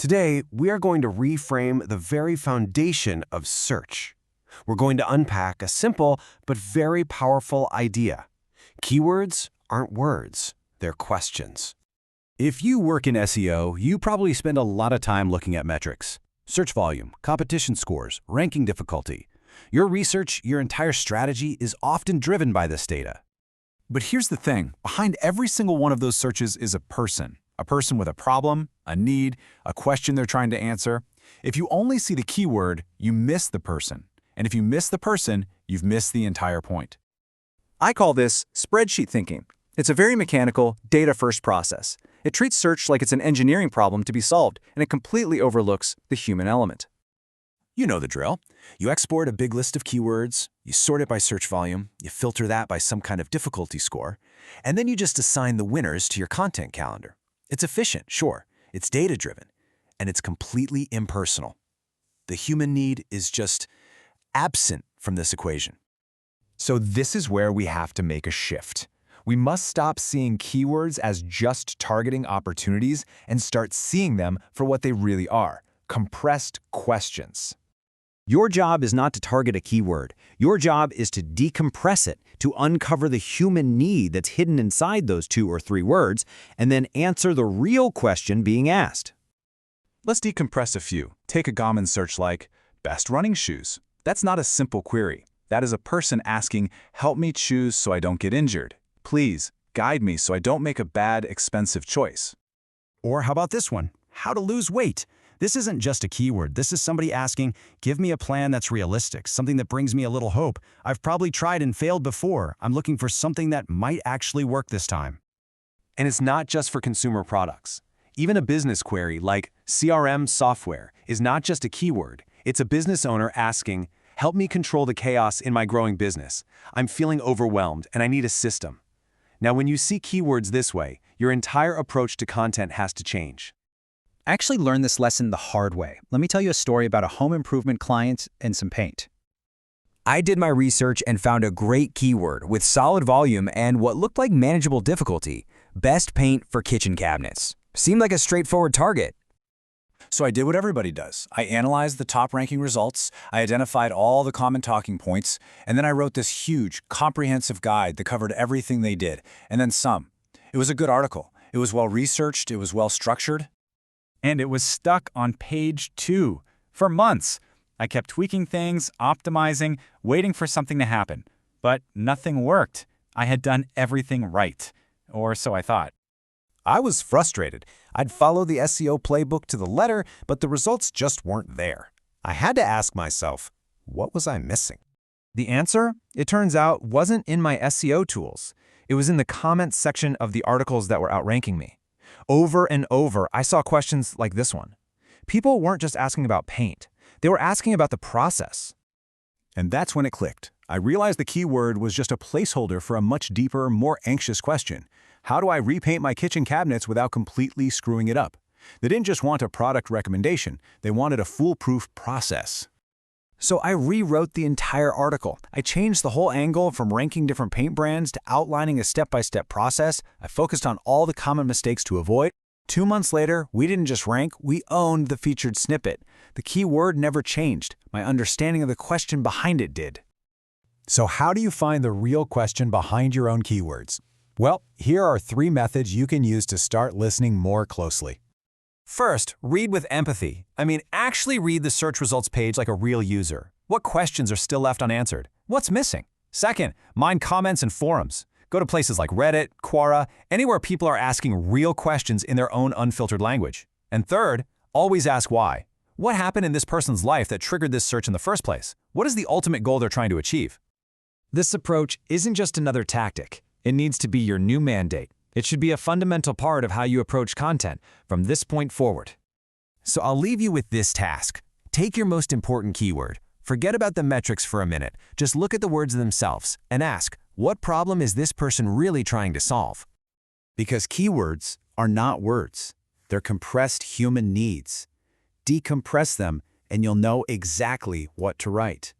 Today, we are going to reframe the very foundation of search. We're going to unpack a simple but very powerful idea. Keywords aren't words, they're questions. If you work in SEO, you probably spend a lot of time looking at metrics. Search volume, competition scores, ranking difficulty. Your research, your entire strategy is often driven by this data. But here's the thing, behind every single one of those searches is a person with a problem, a need, a question they're trying to answer. If you only see the keyword, you miss the person. And if you miss the person, you've missed the entire point. I call this spreadsheet thinking. It's a very mechanical, data-first process. It treats search like it's an engineering problem to be solved, and it completely overlooks the human element. You know the drill. You export a big list of keywords, you sort it by search volume, you filter that by some kind of difficulty score, and then you just assign the winners to your content calendar. It's efficient, sure, it's data-driven, and it's completely impersonal. The human need is just absent from this equation. So this is where we have to make a shift. We must stop seeing keywords as just targeting opportunities and start seeing them for what they really are, compressed questions. Your job is not to target a keyword. Your job is to decompress it, to uncover the human need that's hidden inside those 2 or 3 words, and then answer the real question being asked. Let's decompress a few. Take a common search like, best running shoes. That's not a simple query. That is a person asking, help me choose so I don't get injured. Please, guide me so I don't make a bad, expensive choice. Or how about this one? How to lose weight. This isn't just a keyword. This is somebody asking, give me a plan that's realistic, something that brings me a little hope. I've probably tried and failed before. I'm looking for something that might actually work this time. And it's not just for consumer products. Even a business query like CRM software is not just a keyword. It's a business owner asking, help me control the chaos in my growing business. I'm feeling overwhelmed and I need a system. Now, when you see keywords this way, your entire approach to content has to change. I actually learned this lesson the hard way. Let me tell you a story about a home improvement client and some paint. I did my research and found a great keyword with solid volume and what looked like manageable difficulty: best paint for kitchen cabinets. Seemed like a straightforward target. So I did what everybody does. I analyzed the top-ranking results, I identified all the common talking points, and then I wrote this huge, comprehensive guide that covered everything they did, and then some. It was a good article. It was well-researched, it was well-structured. And it was stuck on page 2 for months. I kept tweaking things, optimizing, waiting for something to happen. But nothing worked. I had done everything right. Or so I thought. I was frustrated. I'd follow the SEO playbook to the letter, but the results just weren't there. I had to ask myself, what was I missing? The answer, it turns out, wasn't in my SEO tools. It was in the comments section of the articles that were outranking me. Over and over, I saw questions like this one. People weren't just asking about paint. They were asking about the process. And that's when it clicked. I realized the keyword was just a placeholder for a much deeper, more anxious question. How do I repaint my kitchen cabinets without completely screwing it up? They didn't just want a product recommendation. They wanted a foolproof process. So I rewrote the entire article. I changed the whole angle from ranking different paint brands to outlining a step-by-step process. I focused on all the common mistakes to avoid. 2 months later, we didn't just rank, we owned the featured snippet. The keyword never changed. My understanding of the question behind it did. So how do you find the real question behind your own keywords? Well, here are 3 methods you can use to start listening more closely. First, read with empathy. Actually read the search results page like a real user. What questions are still left unanswered? What's missing? Second, mind comments and forums. Go to places like Reddit, Quora, anywhere people are asking real questions in their own unfiltered language. And third, always ask why. What happened in this person's life that triggered this search in the first place? What is the ultimate goal they're trying to achieve? This approach isn't just another tactic. It needs to be your new mandate. It should be a fundamental part of how you approach content from this point forward. So I'll leave you with this task. Take your most important keyword. Forget about the metrics for a minute. Just look at the words themselves and ask, what problem is this person really trying to solve? Because keywords are not words. They're compressed human needs. Decompress them and you'll know exactly what to write.